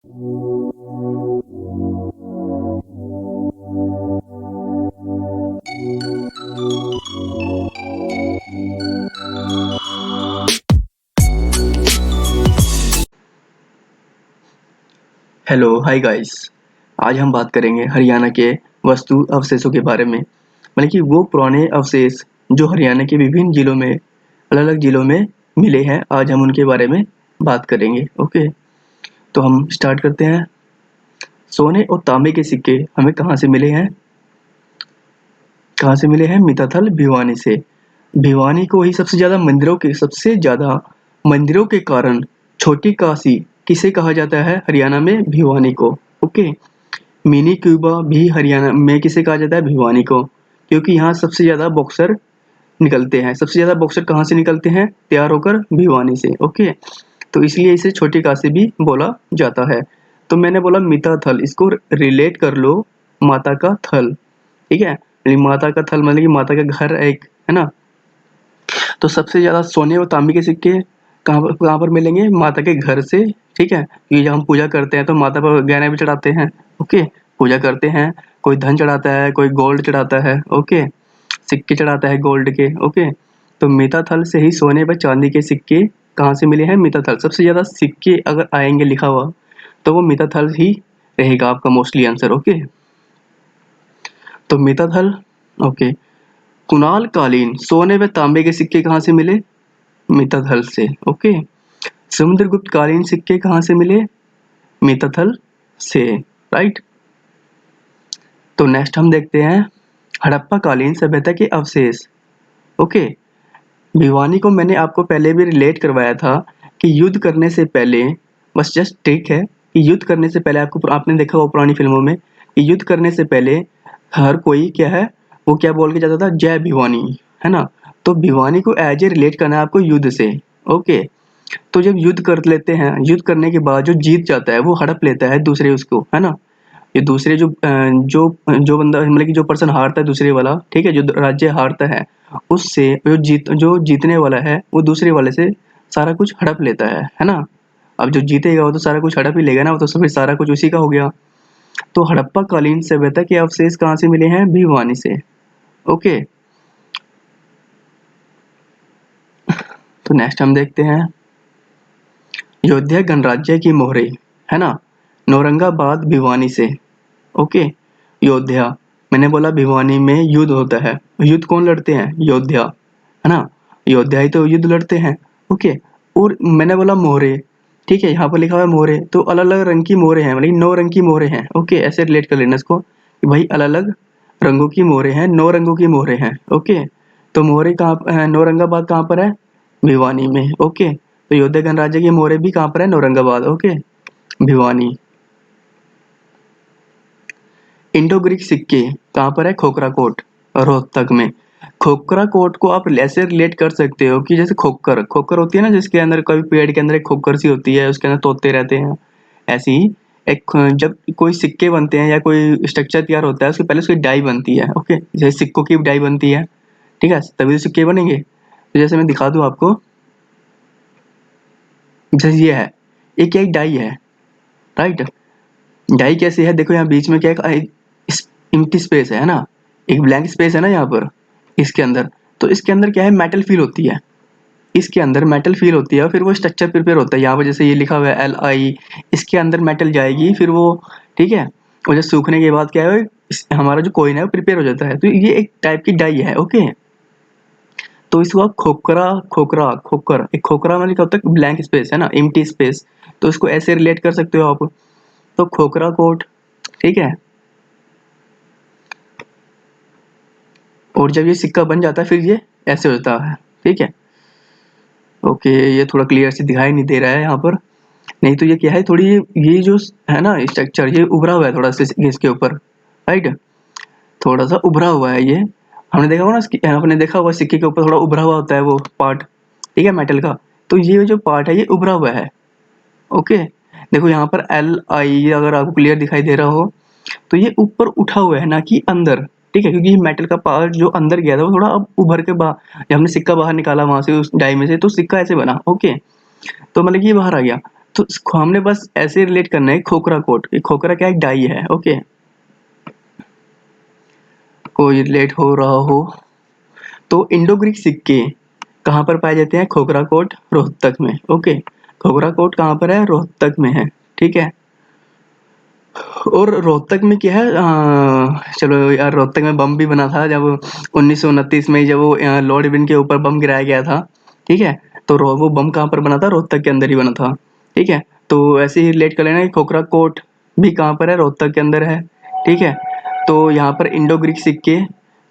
Hello, hi guys. आज हम बात करेंगे हरियाणा के वस्तु अवशेषों के बारे में। मतलब कि वो पुराने अवशेष जो हरियाणा के विभिन्न जिलों में, अलग-अलग जिलों में मिले हैं, आज हम उनके बारे में बात करेंगे। ओके, तो हम स्टार्ट करते हैं। सोने और तांबे के सिक्के हमें कहाँ से मिले हैं? कहाँ से मिले हैं? मिताथल भिवानी से। भिवानी को ही सबसे ज़्यादा मंदिरों के कारण छोटी काशी किसे कहा जाता है हरियाणा में? भिवानी को। ओके, मिनी क्यूबा भी हरियाणा में किसे कहा जाता है? भिवानी को, क्योंकि यहाँ सबसे ज़्यादा बॉक्सर निकलते हैं। सबसे ज़्यादा बॉक्सर कहाँ से निकलते हैं तैयार होकर? भिवानी से। ओके, तो इसलिए इसे छोटी काशी भी बोला जाता है। तो मैंने बोला मिता थल, इसको रिलेट कर लो माता का थल। ठीक है, माता का थल मतलब कि माता का घर एक है ना। तो सबसे ज़्यादा सोने और तांबे के सिक्के कहाँ पर मिलेंगे? माता के घर से। ठीक है, ये जब हम पूजा करते हैं तो माता पर गहने भी चढ़ाते हैं। ओके, पूजा करते हैं, कोई धन चढ़ाता है, कोई गोल्ड चढ़ाता है। ओके, सिक्के चढ़ाता है गोल्ड के। ओके, तो मिता थल से ही सोने व चांदी के सिक्के कहाँ से मिले हैं? मिता थल। सबसे ज़्यादा सिक्के अगर आएंगे लिखा हुआ तो वो मिता थल ही रहेगा आपका मोस्टली आंसर। ओके, तो मिता थल। ओके, कुणाल कालीन सोने व तांबे के सिक्के कहाँ से मिले? मिताथल से। ओके, समुद्रगुप्त कालीन सिक्के कहाँ से मिले? मिताथल से। राइट, तो नेक्स्ट हम देखते हैं हड़प्पा कालीन सभ्यता के अवशेष। ओके, भिवानी को मैंने आपको पहले भी रिलेट करवाया था कि युद्ध करने से पहले, बस जस्ट ठीक है कि युद्ध करने से पहले आपने देखा होगा पुरानी फिल्मों में कि युद्ध करने से पहले हर कोई क्या है, वो क्या बोल के जाता था? जय भिवानी, है ना। तो भिवानी को एज ए रिलेट करना है आपको युद्ध से। ओके, तो जब युद्ध कर लेते हैं, युद्ध करने के बाद जो जीत जाता है वो हड़प लेता है दूसरे उसको, है ना। ये दूसरे जो बंदा मतलब कि जो पर्सन हारता है दूसरे वाला, ठीक है, जो राज्य हारता है उससे जो जीतने वाला है वो दूसरे वाले से सारा कुछ हड़प लेता है ना। अब जो जीतेगा वो तो सारा कुछ हड़प ही लेगा ना, वो तो फिर सारा कुछ उसी का हो गया। तो हड़प्पा कालीन सभ्यता के अवशेष कहाँ से मिले हैं? भिवानी से। ओके, तो नेक्स्ट हम देखते हैं अयोध्या गणराज्य की मोहरे, है ना, नौरंगाबाद भिवानी से। ओके, योद्धा, मैंने बोला भिवानी में युद्ध होता है। युद्ध कौन लड़ते हैं? योद्धा, है ना। योद्धा ही तो युद्ध लड़ते हैं। ओके, और मैंने बोला मोहरे। ठीक है, यहाँ पर लिखा हुआ है मोहरे, तो अलग अलग रंग की मोहरे हैं, मतलब 9 रंग की मोहरे हैं। ओके, ऐसे रिलेट कर लेना इसको कि भाई अलग अलग रंगों की मोहरे हैं, 9 रंगों की मोहरे हैं। ओके, तो मोहरे कहाँ, नौरंगाबाद कहाँ पर है? भिवानी में। ओके, तो योद्धा गणराज्य की मोहरे भी कहाँ पर है? Naurangabad. Okay, Bhiwani. Indo Greek सिक्के कहाँ पर है? खोखरा कोट, रोहतक में। खोखरा कोट को आप ऐसे रिलेट कर सकते हो कि जैसे खोखर खोखर होती है ना, जिसके अंदर कभी पेड़ के अंदर एक खोखर सी होती है, उसके अंदर तोते रहते हैं। ऐसे ही एक जब कोई सिक्के बनते हैं या कोई स्ट्रक्चर तैयार होता है उसके पहले उसकी डाई बनती है। ओके, जैसे सिक्कों की डाई बनती है, ठीक है, तभी तो सिक्के बनेंगे। तो जैसे मैं दिखा दूं आपको, जैसे ये है, एक एक डाई है। राइट, डाई कैसी है? देखो यहाँ बीच में क्या एक एम्प्टी स्पेस है ना, एक ब्लैंक स्पेस है ना यहाँ पर इसके अंदर। तो इसके अंदर क्या है? मेटल फील होती है, इसके अंदर मेटल फील होती है, फिर वो स्ट्रक्चर प्रिपेयर होता है। यहाँ पर जैसे ये लिखा हुआ है LI, इसके अंदर मेटल जाएगी, फिर वो, ठीक है, और जब सूखने के बाद क्या है, हमारा जो कोइन है वो प्रिपेयर हो जाता है। तो ये एक टाइप की डाई है। ओके, तो इसको आप खोखरा खोखरा खोखर, एक खोखरा मतलब क्या होता है? ब्लैंक स्पेस है ना, एम्प्टी स्पेस। तो इसको ऐसे रिलेट कर सकते हो आप। तो खोखरा कोट, ठीक है, और जब ये सिक्का बन जाता है फिर ये ऐसे होता है। ठीक है, ओके, ये थोड़ा क्लियर से दिखाई नहीं दे रहा है यहाँ पर, नहीं तो ये क्या है, थोड़ी ये जो है ना स्ट्रक्चर, ये उभरा हुआ है थोड़ा सा इसके ऊपर। राइट, थोड़ा सा उभरा हुआ है ये। हमने देखा होगा ना, आपने देखा होगा सिक्के के ऊपर थोड़ा उभरा हुआ होता है वो पार्ट, ठीक है, मेटल का। तो ये जो पार्ट है ये उभरा हुआ है। ओके, देखो यहाँ पर LI अगर आपको क्लियर दिखाई दे रहा हो तो ये ऊपर उठा हुआ है ना कि अंदर। ठीक है, क्योंकि मेटल का पार्ट जो अंदर गया था वो थोड़ा अब उभर के जब हमने सिक्का बाहर निकाला वहां से उस डाई में से, तो सिक्का ऐसे बना। ओके, तो मतलब ये बाहर आ गया। तो इसको हमने बस ऐसे रिलेट करना है खोखरा कोट। खोखरा क्या, एक डाई है। ओके, कोई रिलेट हो रहा हो तो इंडो ग्रीक सिक्के कहाँ पर पाए जाते हैं? खोखरा कोट, रोहतक में। ओके, खोखरा कोट कहाँ पर है? रोहतक में है। ठीक है, और रोहतक में क्या है, चलो यार, रोहतक में बम भी बना था जब 1929 में, जब वो लॉर्ड इरविन के ऊपर बम गिराया गया था। ठीक है, तो वो बम कहाँ पर बना था? रोहतक के अंदर ही बना था। ठीक है, तो ऐसे ही रिलेट कर लेना कि खोखरा कोट भी कहाँ पर है? रोहतक के अंदर है। ठीक है, तो यहाँ पर इंडो ग्रीक सिक्के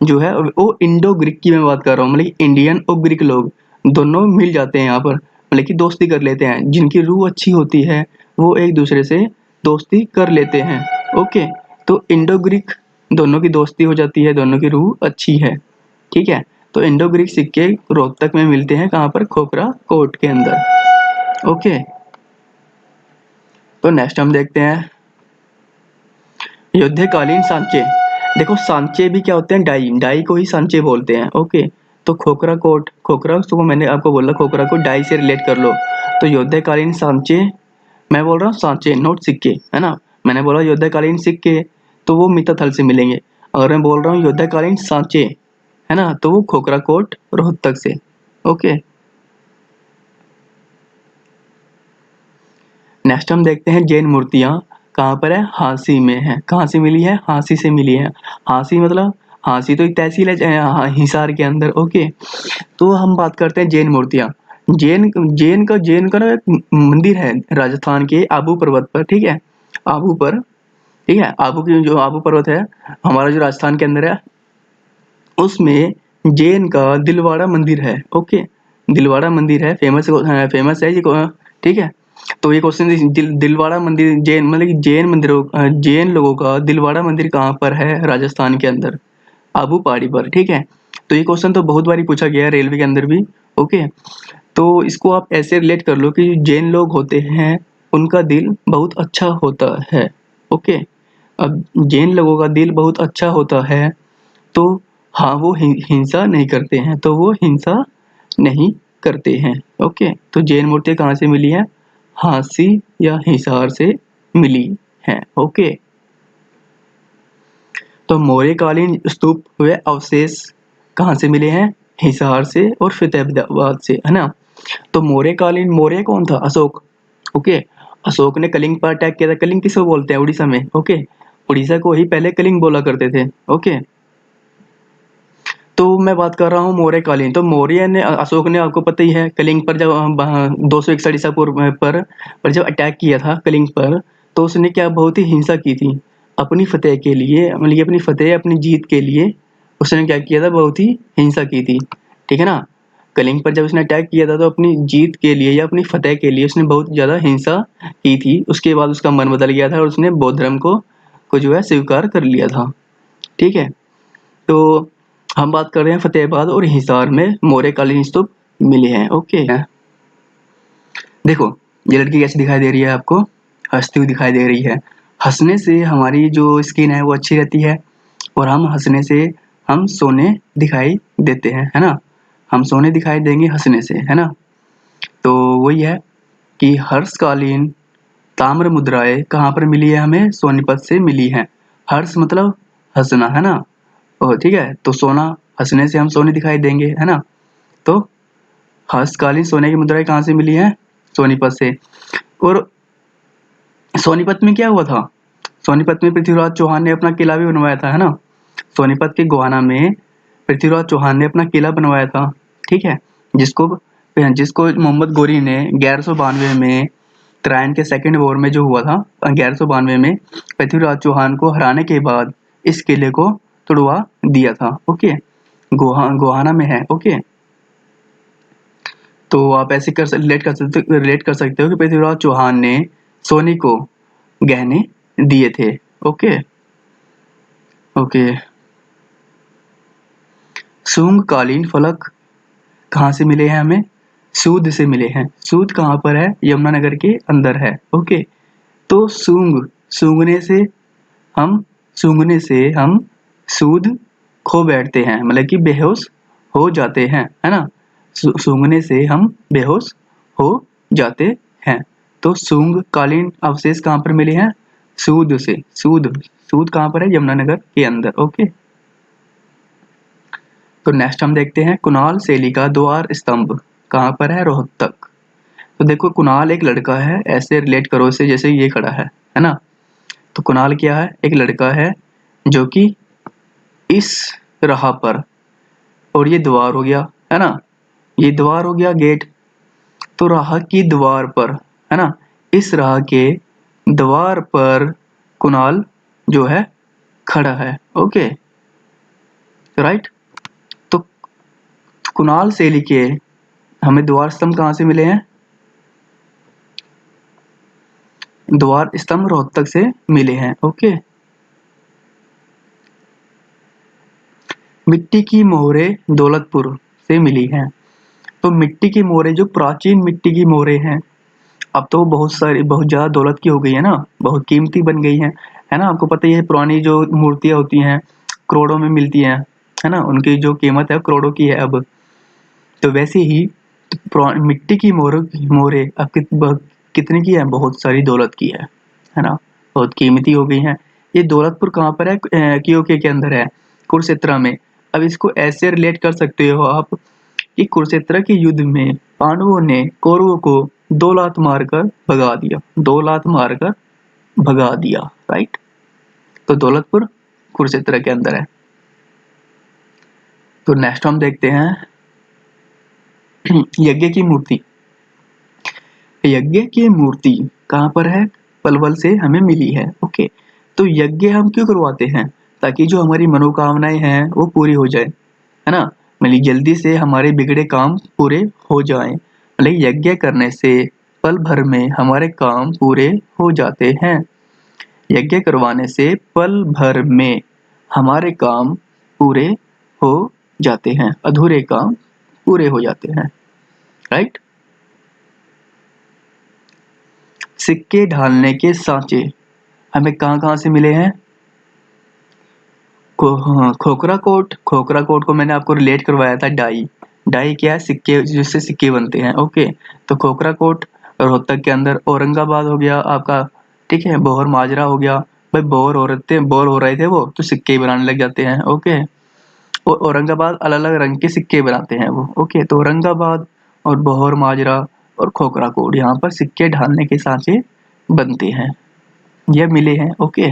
जो है वो इंडो ग्रीक की मैं बात कर रहा हूँ, मतलब इंडियन और ग्रीक लोग दोनों मिल जाते हैं यहाँ पर, मतलब कि दोस्ती कर लेते हैं। जिनकी रूह अच्छी होती है वो एक दूसरे से दोस्ती कर लेते हैं। ओके, तो इंडो ग्रीक दोनों की दोस्ती हो जाती है, दोनों की रूह अच्छी है। ठीक है, तो इंडो ग्रीक सिक्के रोहतक में मिलते हैं, कहाँ पर? खोखरा कोट के अंदर। ओके, तो नेक्स्ट हम देखते हैं युद्धकालीन सांचे। देखो सांचे भी क्या होते हैं? डाई, डाई को ही सांचे बोलते हैं। ओके, तो खोखरा कोट, खोखरा उसको मैंने आपको बोला खोखरा को डाई से रिलेट कर लो। तो युद्धकालीन सांचे, मैं बोल रहा हूँ सांचे नोट सिक्के, है ना। मैंने बोला युद्धकालीन सिक्के तो वो मिताथल से मिलेंगे। अगर मैं बोल रहा हूँ युद्धकालीन सांचे, है ना, तो वो खोखरा कोट रोहतक से। ओके, नेक्स्ट हम देखते हैं जैन मूर्तियां कहाँ पर है? हांसी में है। कहाँ से मिली है? हांसी से मिली है। हांसी मतलब, हांसी तो एक तहसील है हिसार के अंदर। ओके, तो हम बात करते हैं जैन मूर्तियां। जैन का ना एक मंदिर है राजस्थान के आबू पर्वत पर। ठीक है, आबू पर। ठीक है, आबू की जो आबू पर्वत है हमारा जो राजस्थान के अंदर है, उसमें जैन का दिलवाड़ा मंदिर है। ओके, दिलवाड़ा मंदिर है, फेमस है ये ठीक है, तो ये क्वेश्चन दिलवाड़ा मंदिर जैन, मतलब कि जैन लोगों का दिलवाड़ा मंदिर कहाँ पर है? राजस्थान के अंदर, आबू पहाड़ी पर। ठीक है, तो ये क्वेश्चन तो बहुत बारी पूछा गया है रेलवे के अंदर भी। ओके, तो इसको आप ऐसे रिलेट कर लो कि जैन लोग होते हैं उनका दिल बहुत अच्छा होता है। ओके, अब जैन लोगों का दिल बहुत अच्छा होता है तो हाँ, वो हिंसा नहीं करते हैं, तो वो हिंसा नहीं करते हैं। ओके, तो जैन मूर्ति कहाँ से मिली है? हांसी या हिसार से मिली है। ओके, तो मौर्यकालीन स्तूप व अवशेष कहाँ से मिले हैं? हिसार से और फतेहाबाद से, है ना। तो मौर्यकालीन, मौर्य कौन था? अशोक। ओके, अशोक ने कलिंग पर अटैक किया था। कलिंग किसको बोलते हैं? उड़ीसा में। ओके, उड़ीसा को ही पहले कलिंग बोला करते थे। ओके, तो मैं बात कर रहा हूँ मौर्यकालीन। तो मौर्य ने, अशोक ने, आपको पता ही है, कलिंग पर जब 261 ईसा पूर्व पर जब अटैक किया था कलिंग पर, तो उसने क्या बहुत ही हिंसा की थी अपनी फतेह के लिए, मतलब कि अपनी फतेह, अपनी जीत के लिए उसने क्या किया था? बहुत ही हिंसा की थी। ठीक है ना, कलिंग पर जब उसने अटैक किया था तो अपनी जीत के लिए या अपनी फतेह के लिए उसने बहुत ज़्यादा हिंसा की थी। उसके बाद उसका मन बदल गया था और उसने बौद्ध धर्म को जो है स्वीकार कर लिया था। ठीक है, तो हम बात कर रहे हैं फतेहाबाद और हिसार में मौर्यकालीन स्तूप मिले हैं। ओके, देखो ये लड़की कैसी दिखाई दे रही है आपको? हंसती हुई दिखाई दे रही है। हंसने से हमारी जो स्किन है वो अच्छी रहती है, और हम हंसने से हम सोने दिखाई देते हैं, है ना। हम सोने दिखाई देंगे हंसने से, है ना। तो वही है कि हर्षकालीन ताम्र मुद्राएं कहाँ पर मिली है? हमें सोनीपत से मिली है। हर्ष मतलब हंसना, है ना। ठीक है, तो सोना, हंसने से हम सोने दिखाई देंगे, है ना। तो हर्षकालीन सोने की मुद्राएं कहाँ से मिली है? सोनीपत से। और सोनीपत में क्या हुआ था? सोनीपत में पृथ्वीराज चौहान ने अपना किला भी बनवाया था, है ना। सोनीपत के गोहाना में पृथ्वीराज चौहान ने अपना किला बनवाया था। ठीक है, जिसको जिसको मोहम्मद गोरी ने 1192 में त्रायन के सेकंड वॉर में जो हुआ था 1192 में, पृथ्वीराज चौहान को हराने के बाद इस किले को तुड़वा दिया था। ओके, गोहाना में है। ओके, तो आप ऐसे रिलेट कर सकते हो कि पृथ्वीराज चौहान ने सोनी को गहने दिए थे। ओके, ओके, शुंग कालीन फलक कहाँ से मिले हैं हमें? सूद से मिले हैं। सूद कहाँ पर है? यमुनानगर के अंदर है। ओके, तो सूंघने से हम सूंघने से हम सूद खो बैठते हैं, मतलब कि बेहोश हो जाते हैं, है ना। सूंघने से हम बेहोश हो जाते हैं। तो सूंग कालीन अवशेष कहाँ पर मिले हैं? सूद से। सूद कहाँ पर है? यमुनानगर के अंदर। ओके, तो नेक्स्ट हम देखते हैं कुणाल शैली का द्वार स्तंभ कहाँ पर है? रोहतक। तो देखो कुणाल एक लड़का है, ऐसे रिलेट करो इसे जैसे ये खड़ा है ना। तो कुणाल क्या है? एक लड़का है जो कि इस राह पर, और ये द्वार हो गया है ना, ये द्वार हो गया गेट। तो राह की द्वार पर है ना, इस राह के द्वार पर कुणाल जो है खड़ा है। Okay right. तो कुणाल शैली के हमें द्वार स्तंभ कहाँ से मिले हैं? द्वार स्तंभ रोहतक से मिले हैं। ओके, मिट्टी की मोहरें दौलतपुर से मिली हैं। तो मिट्टी की मोहरें, जो प्राचीन मिट्टी की मोहरें हैं, अब तो बहुत सारी, बहुत ज़्यादा दौलत की हो गई है ना, बहुत कीमती बन गई हैं, है ना। आपको पता ही है पुरानी जो मूर्तियाँ होती हैं करोड़ों में मिलती हैं, है ना, उनकी जो कीमत है करोड़ों की है अब। तो वैसे ही मिट्टी की मोहरें अब कितने की है? बहुत सारी दौलत की है ना, बहुत कीमती हो गई हैं। ये दौलतपुर कहाँ पर है? क्योंकि के अंदर है, कुरुक्षेत्र में। अब इसको ऐसे रिलेट कर सकते हो आप कि कुरुक्षेत्र के युद्ध में पांडवों ने कौरवों को 2 लात मारकर भगा दिया, 2 लात मारकर भगा दिया। राइट, तो दौलतपुर कुरुक्षेत्र के अंदर है। तो नेक्स्ट हम देखते हैं यज्ञ की मूर्ति। यज्ञ की मूर्ति कहाँ पर है? पलवल से हमें मिली है। ओके, तो यज्ञ हम क्यों करवाते हैं? ताकि जो हमारी मनोकामनाएं हैं वो पूरी हो जाए, है ना, मतलब जल्दी से हमारे बिगड़े काम पूरे हो जाएं। मतलब यज्ञ करने से पल भर में हमारे काम पूरे हो जाते हैं। यज्ञ करवाने से पल भर में हमारे काम पूरे हो जाते हैं, अधूरे काम पूरे हो जाते हैं। राइट। सिक्के ढालने के सांचे हमें कहाँ कहाँ से मिले हैं? हाँ, खोखरा कोट को मैंने आपको रिलेट करवाया था डाई। डाई क्या है? सिक्के, जिससे सिक्के बनते हैं। ओके, तो खोखरा कोट रोहतक के अंदर। औरंगाबाद हो गया आपका, ठीक है। बोहर माजरा हो गया, भाई बोर हो रहे थे वो, तो सिक्के ही बनाने लग जाते हैं। ओके, और औरंगाबाद अलग अलग रंग के सिक्के बनाते हैं वो। ओके, तो औरंगाबाद और बोहर माजरा और खोखरा कोट, यहाँ पर सिक्के ढालने के सांचे बनते हैं, ये मिले हैं। ओके,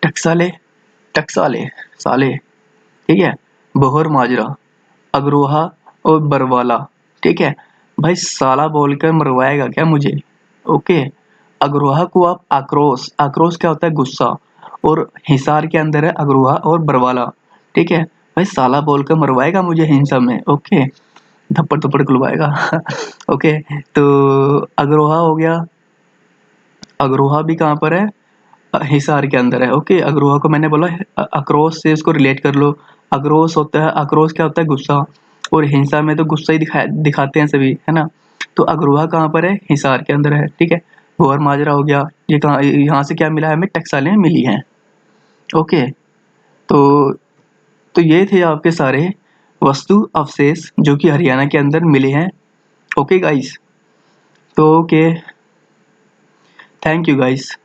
टकसाले, टकसाले साले, ठीक है। बोहर माजरा, अग्रोहा और बरवाला, ठीक है। भाई साला बोलकर मरवाएगा क्या मुझे? ओके, अग्रोहा को आप आक्रोश, आक्रोश क्या होता है? गुस्सा। और हिसार के अंदर है अग्रोहा और बरवाला, ठीक है। भाई साला बोलकर मरवाएगा मुझे हिंसा में। ओके, थप्पड़ थप्पड़ खुलवाएगा। ओके, तो अग्रोहा हो गया। अग्रोहा भी कहाँ पर है? हिसार के अंदर है। ओके, अग्रोहा को मैंने बोला आक्रोश से इसको रिलेट कर लो। आक्रोश होता है, आक्रोश क्या होता है? गुस्सा। और हिंसा में तो गुस्सा ही दिखाते हैं सभी, है ना। तो अग्रोहा कहाँ पर है? हिसार के अंदर है, ठीक है। गोवर माजरा हो गया, ये कहाँ, यहाँ से क्या मिला है हमें? टकसालें मिली हैं। ओके, तो ये थे आपके सारे वस्तु अवशेष जो कि हरियाणा के अंदर मिले हैं। ओके गाइस, तो ओके, थैंक यू गाइस।